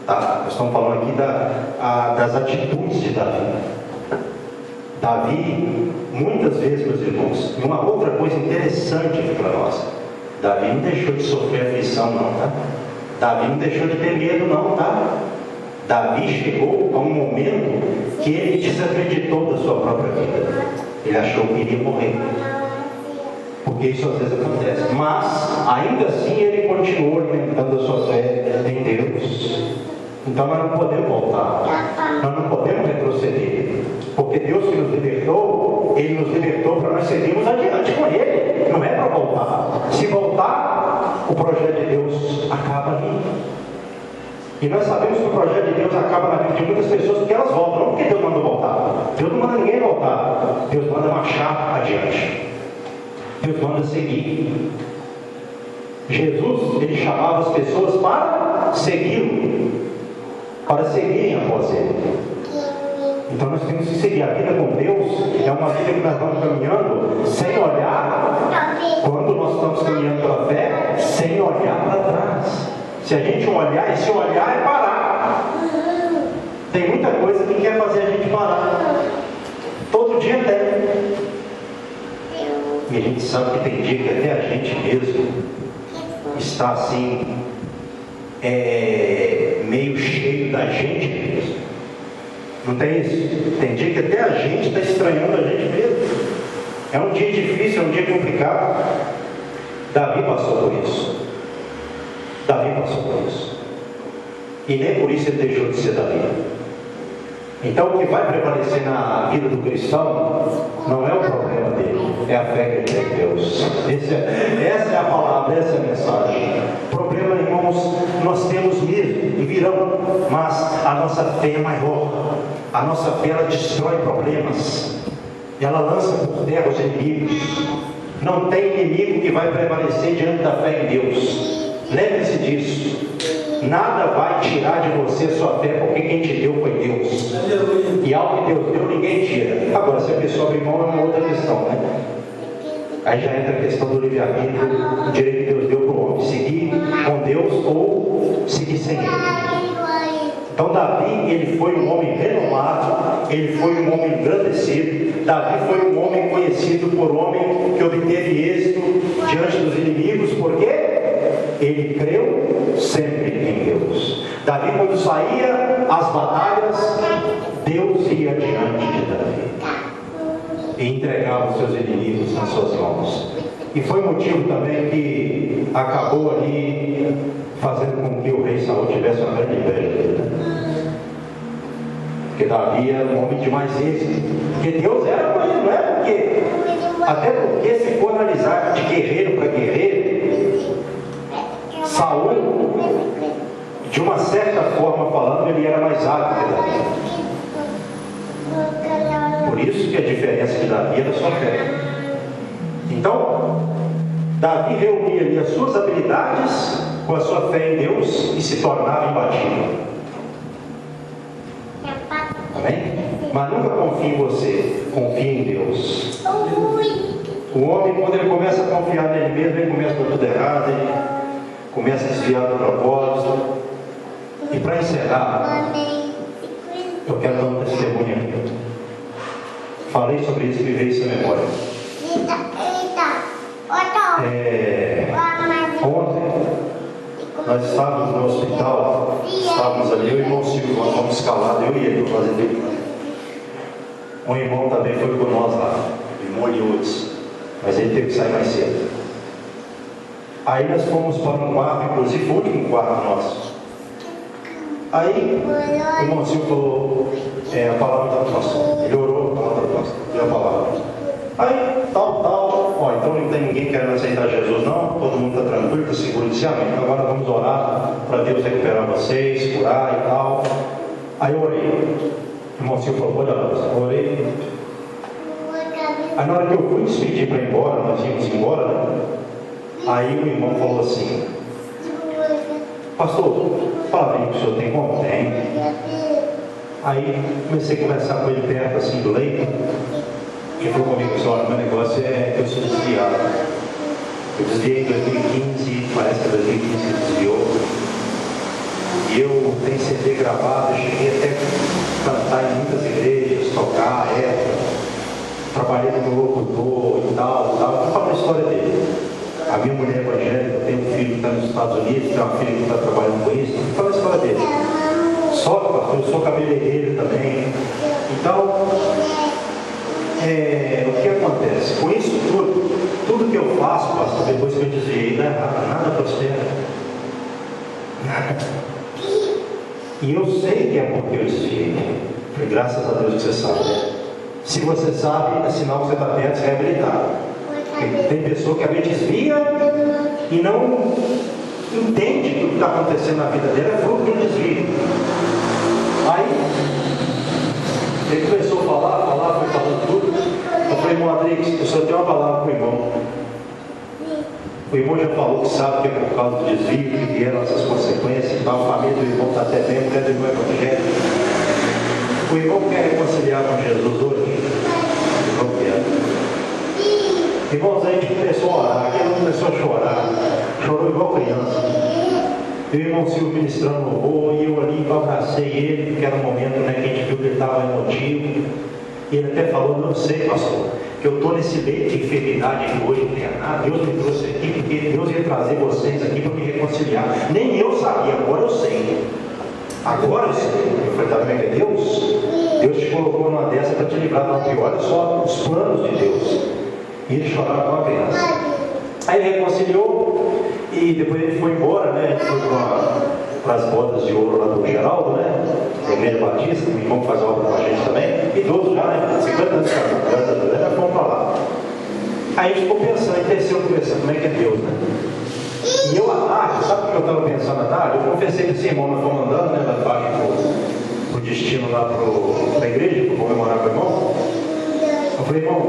Tá? Nós estamos falando aqui das atitudes de Davi. Davi, muitas vezes, meus irmãos, e uma outra coisa interessante aqui para nós, Davi não deixou de sofrer aflição, não, tá? Davi não deixou de ter medo, não, tá? Davi chegou a um momento que ele desacreditou da sua própria vida. Ele achou que iria morrer. Porque isso às vezes acontece. Mas, ainda assim, ele continuou alimentando a sua fé em Deus. Então nós não podemos voltar. Nós não podemos retroceder. Porque Deus que nos libertou, Ele nos libertou para nós seguirmos adiante com Ele. Não é para voltar. Se voltar, o projeto de Deus acaba ali. E nós sabemos que o projeto de Deus acaba na vida de muitas pessoas porque elas voltam, não porque Deus manda voltar. Deus não manda ninguém voltar. Deus manda marchar adiante. Deus manda seguir. Jesus, ele chamava as pessoas para segui-lo, para seguirem após ele. Então nós temos que seguir. A vida com Deus é uma vida que nós vamos caminhando sem olhar, quando nós estamos caminhando pela fé, sem olhar para trás. Se a gente olhar, e se olhar é parar. Tem muita coisa que quer fazer a gente parar. Todo dia tem. E a gente sabe que tem dia que até a gente mesmo está assim, meio cheio da gente mesmo. Não tem isso? Tem dia que até a gente está estranhando a gente mesmo. É um dia difícil, é um dia complicado. Davi passou por isso. Davi passou por isso. E nem por isso ele deixou de ser Davi. Então o que vai prevalecer na vida do cristão não é o problema dele, é a fé que ele tem em Deus. Essa é a palavra, essa é a mensagem. Problema, irmãos, nós temos mesmo e virão, mas a nossa fé é maior. A nossa fé, ela destrói problemas, ela lança por terra os inimigos. Não tem inimigo que vai prevalecer diante da fé em Deus. Lembre-se disso. Nada vai tirar de você a sua fé, porque quem te deu foi Deus. E algo que Deus deu, ninguém tira. Agora, se a pessoa abrir mão, é uma outra questão, né? Aí já entra a questão do livre-arbítrio, o direito que Deus deu para o homem, seguir com Deus ou seguir sem Ele. Então Davi, ele foi um homem renomado, ele foi um homem engrandecido. Davi foi um homem conhecido por homem que obteve êxito diante dos inimigos, porque ele creu sempre em Deus. Davi, quando saía às batalhas, Deus ia diante de Davi e entregava os seus inimigos nas suas mãos. E foi motivo também que acabou ali fazendo com que o rei Saul tivesse uma grande inveja dele, né? Porque Davi era um homem de mais êxito. Porque Deus era com ele, não é porque. Até porque, se for analisar de guerreiro para guerreiro, Saul, de uma certa forma falando, ele era mais hábil que Davi. Por isso que a diferença de Davi era a sua fé. Então, Davi reunia ali as suas habilidades com a sua fé em Deus e se tornava imbatível. Amém? Mas nunca confie em você, confie em Deus. O homem, quando ele começa a confiar nele mesmo, ele começa a tudo errado, ele começa a desviar do propósito. E para encerrar, eu quero dar um testemunho aqui. Falei sobre isso e me veio isso à memória. Ontem nós estávamos no hospital, estávamos ali, eu e o irmão Silvio, nós fomos escalados, eu e ele, fazendo ele. Um irmão também foi com nós lá, o irmão Liotes, mas ele teve que sair mais cedo. Aí nós fomos para um quarto, inclusive foi o último quarto nosso. Aí o irmão Silvio falou a palavra da pastor. Ele orou a palavra da pastor, deu a palavra. Aí, tal, ó, então não tem ninguém querendo seguro, disse, amém, agora vamos orar para Deus recuperar vocês, curar e tal. Aí eu orei. O irmão Silvio falou, pode orar, eu orei. Aí na hora que eu fui despedir para ir embora, nós íamos embora, né? Aí o irmão falou assim, pastor, fala bem que o senhor tem como? Tem. Aí comecei a conversar com ele perto assim do leito. Ele falou comigo, olha, meu negócio é eu sou desviado. Eu desviei em 2015, parece que 2015 desviou. E eu tenho CD gravado, eu cheguei até a cantar em muitas igrejas, tocar, trabalhei no locutor e tal. Eu falo a história dele. A minha mulher evangélica, eu tenho um filho que está nos Estados Unidos, tem uma filha que está trabalhando com isso, eu falo a história dele. Só que, pastor, eu sou cabeleireiro também. Então, o que acontece? Com isso tudo que eu faço, pastor, depois que eu desviei, nada prospera. Nada. E eu sei que é porque eu desviei. Porque graças a Deus que você sabe. Se você sabe, é sinal que você está perto de se reabilitar. Tem pessoa que a gente desvia e não entende que o que está acontecendo na vida dela é fruto de um desvio. Aí, ele começou a falar, foi falando tudo. Eu falei, irmão Adrix, eu só tenho uma palavra para o irmão. O irmão já falou que sabe que é por causa do desvio que vieram essas consequências e tal. A família do irmão está até bem, a mulher do irmão é evangélico. O irmão quer reconciliar com Jesus hoje? O irmão quer. Irmãos, a gente começou a orar, aquele começou a chorar, chorou igual criança. Eu e o irmão Silvio ministrando louvor, e eu ali abracei ele, porque era um momento, né, que a gente viu que ele estava emotivo. E ele até falou, não sei, pastor, que eu estou nesse leito de enfermidade hoje, internado, Deus me trouxe aqui, porque Deus ia trazer vocês aqui para me reconciliar. Nem eu sabia, agora eu sei. Agora eu sei. Eu falei, tá vendo que é Deus? Deus te colocou numa dessa para te livrar do pior. Olha só os planos de Deus. E ele chorava com a criança. Aí ele reconciliou e depois ele foi embora, né? Ele foi para as bodas de ouro lá do Geraldo, né? Da Igreja Batista, que vamos fazer obra com a gente também. E todos já, né? 50 anos de casado, graças a Deus, nós fomos para lá. Aí a gente ficou pensando, como é que é Deus, né? E eu à tarde, sabe o que eu estava pensando à tarde? Eu confessei para esse irmão, nós fomos andando, né? Da tarde pro destino lá para a igreja, para comemorar com o irmão. Eu falei, irmão,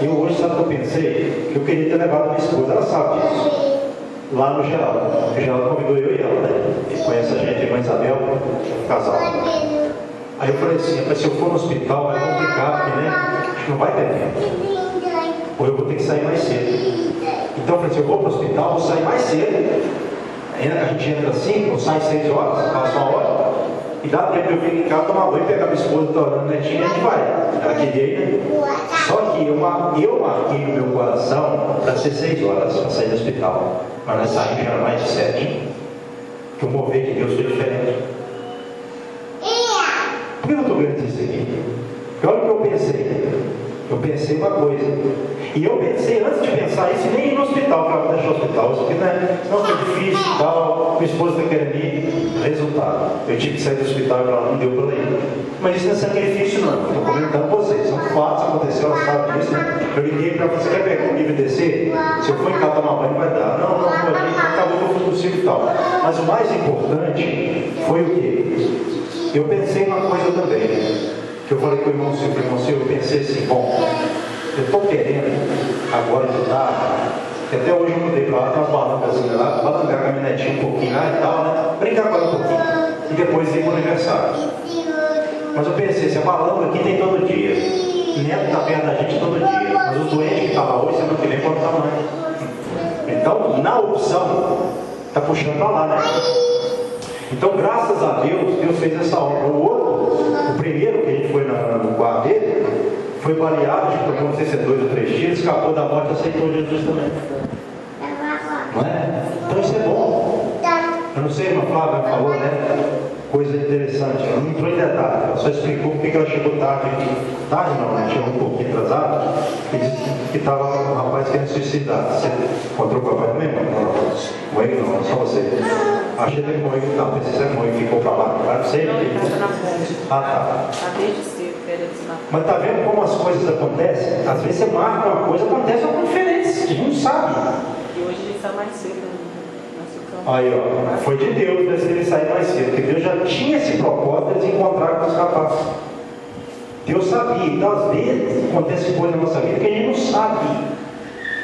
eu hoje, sabe o que eu pensei? Que eu queria ter levado a minha esposa, ela sabe disso. Lá no Geraldo. O Geraldo convidou eu e ela, né? Ele conhece a gente, a irmã Isabel, casal. Aí eu falei assim, se eu for no hospital vai complicar, porque, né? Acho que não vai ter tempo. Ou eu vou ter que sair mais cedo. Então eu falei assim, eu vou para o hospital, vou sair mais cedo. Ainda que a gente entra 5, eu saio 6 horas, passa uma hora. E dá tempo de eu vir em casa, tomar banho, pegar minha esposa, tá orando netinha, e a gente vai. Ela queria ir, né? Só que eu marquei no meu coração para ser 6 horas, para sair do hospital. Mas nós saímos já era mais de 7. Que o mover de Deus foi diferente. Por que eu estou vendo isso aqui? Porque olha o que eu pensei. Eu pensei uma coisa. E eu pensei, antes de pensar isso, nem ir no hospital, para deixar o hospital. Isso aqui não é difícil e tal. Minha esposa está querendo ir. Resultado. Eu tive que sair do hospital e ela não deu para ir. Mas isso não é sacrifício, não. Estou comentando com vocês. São fatos, aconteceu, ela sabe disso, né? Eu liguei para você, quer pegar o livro e descer? Se eu for em casa tomar banho, vai dar. Não, pode ir. Acabou que eu fui para o hospital. Mas o mais importante foi o quê? Eu pensei uma coisa também. Que eu falei com o irmão Silvio, eu pensei assim, bom, eu estou querendo agora ajudar, que até hoje eu mudei para lá, tem umas balanças lá, balançar com a minha netinha um pouquinho lá e tal, né? Brincar com ela um pouquinho. E depois ir para o aniversário. Mas eu pensei, se a balança aqui tem todo dia, e Neto está perto da gente todo dia, mas os doentes que estavam lá hoje, semana que vem pode estar mais. Então, na opção, está puxando para lá, né? Então, graças a Deus, Deus fez essa obra. O outro, o primeiro que a gente foi no quarto dele, foi baleado, acho que não sei se é 2 ou 3 dias, escapou da morte e aceitou Jesus também. Não é? Então isso é bom. Eu não sei, irmã Flávia falou, né? Coisa interessante. Ela não entrou em detalhe, ela só explicou porque ela chegou tarde. Tarde não, né? Chegou um pouquinho atrasado. E disse que estava um rapaz querendo suicidar. Você encontrou com o papai também? Não, ele não, só você. Achei que ele morreu, não, pensei que ele morreu e ficou para lá. Não sei. Ah, tá. Desde cedo, querendo desmarcar. Mas tá vendo como as coisas acontecem? Às vezes você marca uma coisa, acontece algo diferente, que a gente não sabe. E hoje a gente está mais cedo. Aí, ó, foi de Deus desde que ele saiu mais cedo, porque Deus já tinha esse propósito de encontrar com os rapazes. Deus sabia, então às vezes acontece coisa na nossa vida que a gente não sabe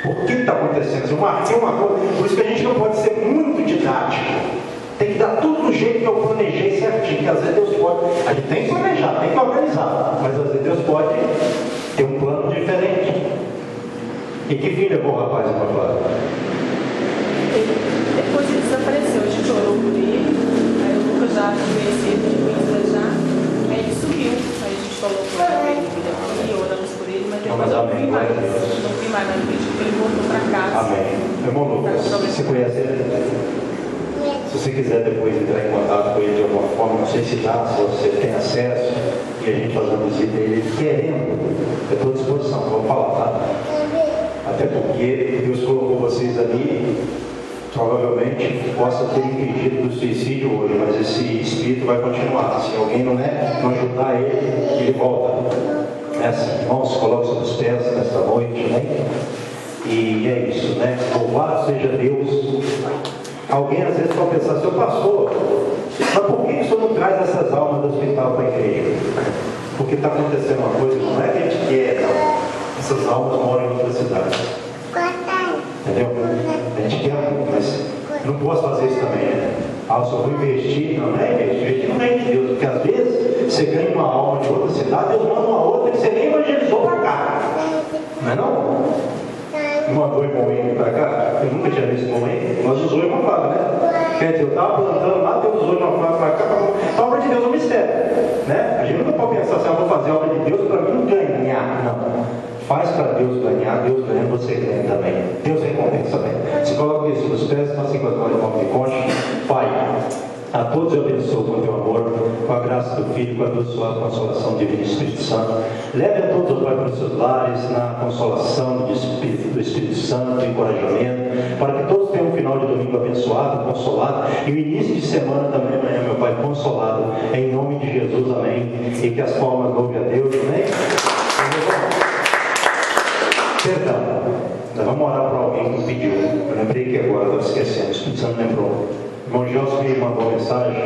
por que está acontecendo. Eu marquei uma coisa, por isso que a gente não pode ser muito didático. Tem que dar tudo do jeito que eu planejei certinho, porque às vezes Deus pode, a gente tem que planejar, tem que organizar, mas às vezes Deus pode ter um plano diferente. E que fim levou o rapaz para fora? Depois ele desapareceu, a gente orou por ele, aí o Lucas já conhecia ele de Luísa já, aí ele sumiu, aí a gente falou para ele aqui, oramos por ele, mas depois eu não vi mais, na frente, porque ele voltou para casa. Amém. Irmão Lucas, você conhece ele? Se você quiser depois entrar em contato com ele de alguma forma, não sei se dá, se você tem acesso, e a gente fazer uma visita a ele querendo, eu estou à disposição, vou falar, tá? Até porque Deus colocou vocês ali, provavelmente possa ter impedido do suicídio hoje, mas esse espírito vai continuar. Se alguém não ajudar ele volta. É assim, irmãos, coloque sobre os pés nesta noite, né? E é isso, né? Louvado seja Deus. Alguém às vezes pode pensar, seu pastor, mas por que o senhor não traz essas almas do hospital para a igreja? Porque está acontecendo uma coisa, não é que a gente quer, não. Essas almas moram em outra cidade. Entendeu? A gente quer muito, mas não posso fazer isso também, né? Eu só vou investir, não é investir no reino de Deus, porque às vezes você ganha uma alma de outra cidade, Deus manda uma outra que você nem evangelizou para cá. Não é não? Mandou irmão Henrique para cá, eu nunca tinha visto irmão Henrique, mas usou uma faca, né? Quer dizer, eu estava plantando lá, Deus usou uma faca para cá, a obra de Deus é um mistério, né? A gente nunca pode pensar assim, eu vou fazer a obra de Deus para mim ganhar, não. Faz para Deus ganhar, Deus ganha, você ganha também. Deus recompensa também. Se coloca isso nos pés, assim com as mãos de mão de conte. Pai, a todos eu abençoo com o teu amor, com a graça do Filho, com a abençoada consolação divina do Espírito Santo. Leve a todos, Pai, para os seus lares, na consolação do Espírito Santo, encorajamento, para que todos tenham um final de domingo abençoado, consolado, e o início de semana também, amanhã, meu Pai, consolado, em nome de Jesus, amém. E que as palmas louvem a Deus, amém. Perdão, nós vamos orar para alguém que pediu. Eu lembrei que agora, estava esquecendo, o Espírito Santo lembrou. O irmão Gelson me mandou uma mensagem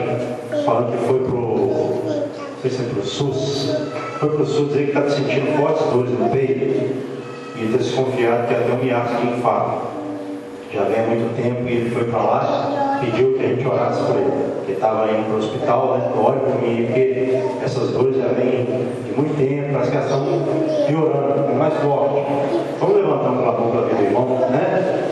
falando que foi para o, não sei se é para o SUS, foi para o SUS dizer que está sentindo fortes dores no peito e está desconfiado que até um miasma de infarto. Já vem há muito tempo e ele foi para lá, pediu que a gente orasse por ele, porque estava indo para o hospital, né? Ore por mim, porque essas dores já vêm de muito tempo, parece que elas estão piorando, mais forte. Vamos levantar um clamor para a vida do irmão, né?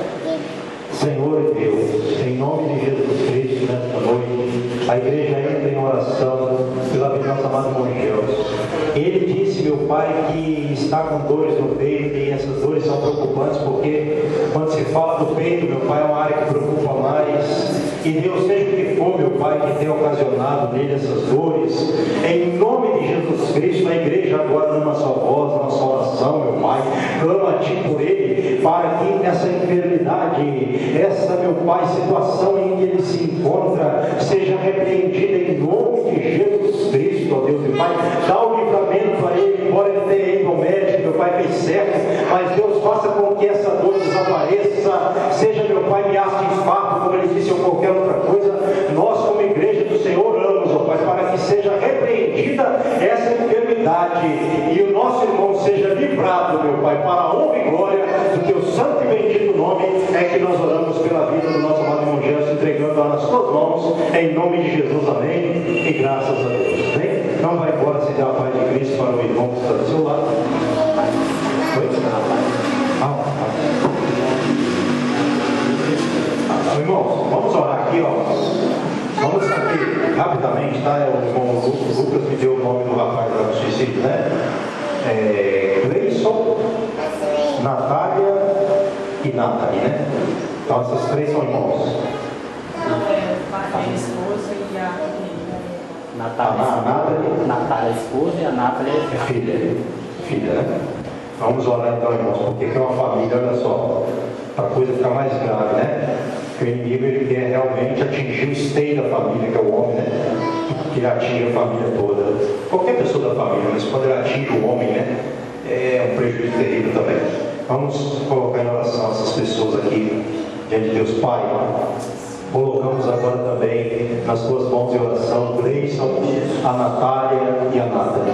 Senhor Deus, em nome de Jesus Cristo, nesta noite, a igreja entra em oração pela vida do nosso amado irmão Gelson. Ele disse, meu Pai, que está com dores no peito e essas dores são preocupantes porque quando se fala do peito, meu Pai, é uma área que preocupa mais. E Deus, seja o que for, meu Pai, que tenha ocasionado nele essas dores, em nome de Jesus Cristo, a igreja agora numa só voz, numa só oração, meu Pai, clama a Ti por ele, para que nessa enfermidade, essa, meu Pai, situação em que ele se encontra, seja repreendida em nome de Jesus Cristo, ó Deus, meu Pai, dá o livramento a ele, embora ele tenha ido ao médico, meu Pai, fez certo, mas Deus faça com que essa dor desapareça, seja, meu Pai, miasma de infarto, como ele disse, ou qualquer outra coisa, nós como igreja do Senhor oramos, ó Pai, para que seja repreendida essa enfermidade e o nosso irmão seja livrado, meu Pai, para a honra e glória do Teu santo e bendito nome, é que nós oramos pela vida do nosso amado irmão Gelson, entregando nas Tuas mãos, em nome de Jesus, amém, e graças a Deus, amém? Não vai embora sem dar a paz de Cristo para o irmão que está do seu lado. Irmãos, vamos orar aqui, ó. Vamos aqui rapidamente, tá? O irmão Lucas me deu o nome do rapaz lá do suicídio, né? Gleison, Natália e Nathalie, né? Então essas três são irmãos. Não, é a esposa e a Natália é esposa e a Nathalie é filha, né? Vamos orar então, irmãos, porque é uma família, olha só, para a coisa ficar mais grave, né? Que o inimigo ele quer realmente atingir o esteio da família, que é o homem, né? Que ele atinge a família toda. Qualquer pessoa da família, mas quando ele atinge o homem, né? É um prejuízo terrível também. Vamos colocar em oração essas pessoas aqui, diante de Deus Pai. Colocamos agora também nas tuas mãos de oração Gleison, a Natália e a Nathalie.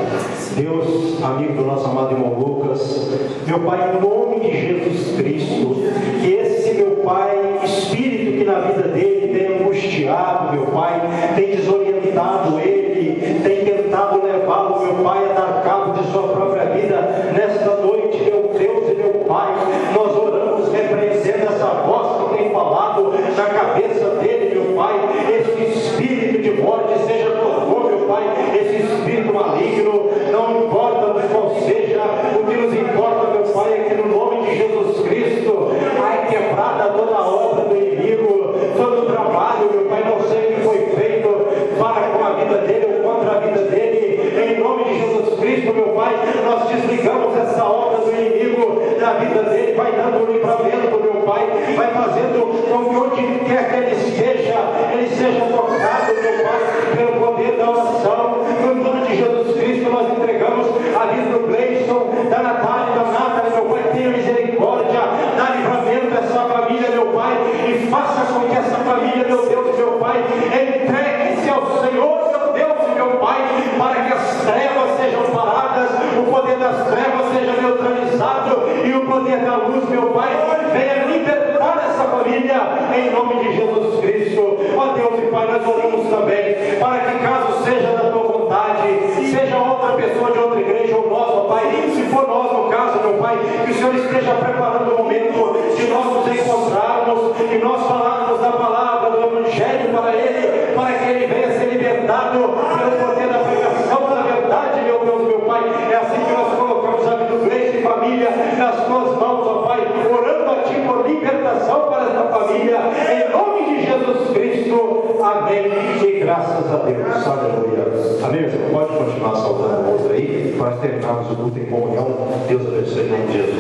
Deus, amigo do nosso amado irmão Lucas, meu Pai, em nome de Jesus Cristo, que esse, meu Pai, espírito que na vida dele tem angustiado, meu Pai, tem desorientado ele, tem tentado levá-lo, meu Pai, a dar cabo de sua própria vida, nesta noite, meu Deus e meu Pai, nós oramos repreendendo essa voz que tem falado na cabeça dele, meu Pai, esse espírito de morte seja por meu Pai, esse espírito maligno, não importa qual seja, o que nos importa, meu Pai, é que no nome de Jesus Cristo, ai, quebrada toda a obra do inimigo, todo o trabalho, meu Pai, não sei o que foi feito para com a vida dele ou contra a vida dele, em nome de Jesus Cristo, meu Pai, nós desligamos essa obra do inimigo na vida dele, vai dando um livramento, meu Pai, vai fazendo com que onde quer que ele seja tocado, meu Pai, pelo poder da oração, no nome de Jesus Cristo, nós entregamos a vida do Gleison, da Natália, da Nathalie, meu Pai, tenha misericórdia, dá livramento a essa família, meu Pai, e faça com que essa família, meu Deus e meu Pai, entregue-se ao Senhor, meu Deus e meu Pai, para que as trevas sejam paradas, o poder das trevas seja neutralizado e o poder da luz, meu Pai, venha libertar essa família, em nome de Jesus Cristo. Ó Deus e Pai, nós oramos também para que, caso seja da tua vontade, seja outra pessoa de outra igreja ou nós, ó Pai, se for nós no caso, meu Pai, que o Senhor esteja preparando o momento de nós nos encontrarmos e nós falarmos da palavra do Evangelho para ele, para que ele venha ser libertado pelo poder da pregação da verdade, meu Deus, meu Pai. É assim que nós colocamos a vida do Gleison e família nas tuas mãos, ó Pai, orando a Ti por libertação para esta família, em nome de Jesus Cristo. Amém. E graças a Deus. Aleluia. Amém. Você pode continuar saudando o outro aí, para terminarmos o culto em comunhão. Deus abençoe em nome de Jesus.